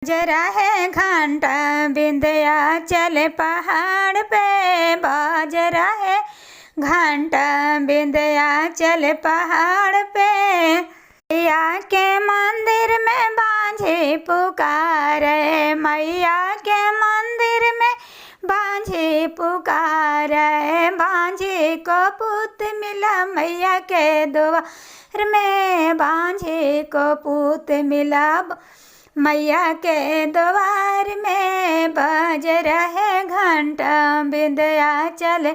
जरा है घंटा विंध्याचल पहाड़ पे, बाजरा है घंटा विंध्याचल पहाड़ पे। मैया के मंदिर में बांझी पुकारे, मैया के मंदिर में बांझी पुकारे। बांझी को पूत मिला मैया के द्वार में, बांझी को पूत मिला मैया के द्वार में। बज रहे घंटा विंध्याचल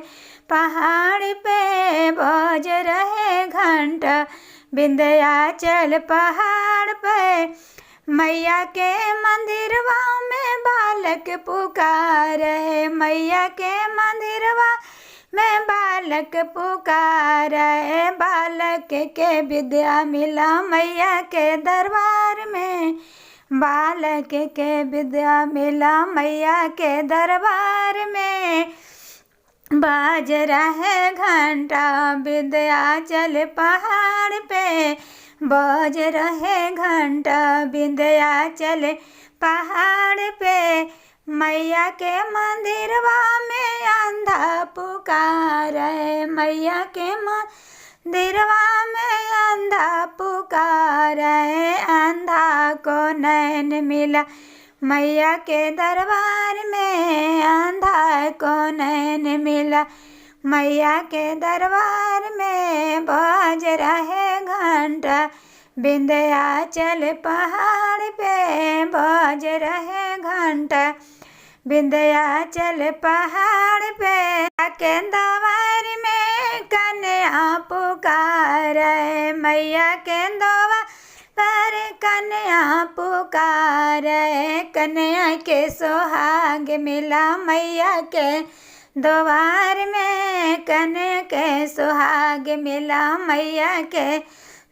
पहाड़ पे, बज रहे घंटा विंध्याचल पहाड़ पे। मैया के मंदिरवा में बालक पुकारे, मैया के मंदिरवा में बालक पुकारे। बालक के विद्या मिला मैया के दरबार में, बालक के विद्या मिला मैया के दरबार में। बाज रहे घंटा विंध्याचल पहाड़ पे, बज रहे घंटा विंध्याचल पहाड़ पे। मैया के मंदिरवा में अंधा पुकारे, मैया के मंदिरवा में अंधा पुकारे। अंधा को नैन मिला मैया के दरबार में, अंधा को नैन मिला मैया के दरबार में। बज रहे घंटा विंध्याचल पहाड़ पे, बज रहे घंटा विंध्याचल पहाड़ पे। के द्वार में कन्या पुकारे, मैया के द्वार पर कन्या पुकारे। कन्या के सुहाग मिला मैया के द्वार में, कन्या के सुहाग मिला मैया के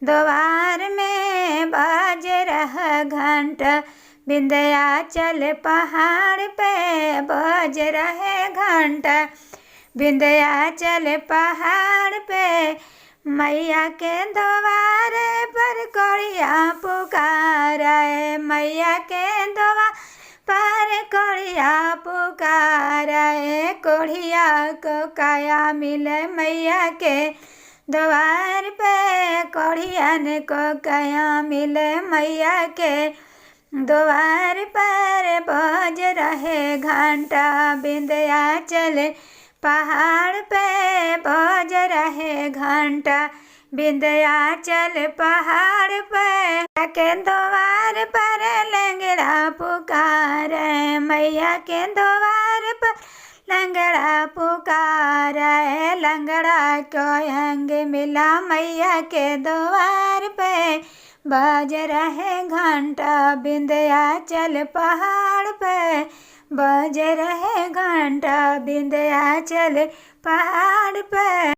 द्वार में। बाज रहा घंटा विंध्याचल पहाड़ पे, बज रहे घंटा विंध्याचल पहाड़ पे। मैया के द्वार पर कोढ़िया पुकारे, मैया के द्वार पर कोढ़िया पुकारे। कोढ़िया को काया मिले मैया के द्वार पे, कोढ़ियन को काया मिले मैया के द्वार पर। बज रहे घंटा विंध्याचल पहाड़ पे, बज रहे घंटा विंध्याचल पहाड़ पे। के द्वार पर लंगड़ा पुकारे, मैया के द्वार पर लंगड़ा पुकारे। लंगड़ा को अंग मिला मैया के द्वार पे, बज रहे घंटा विंध्याचल पहाड़ पे, बज रहे घंटा विंध्याचल पहाड़ पे।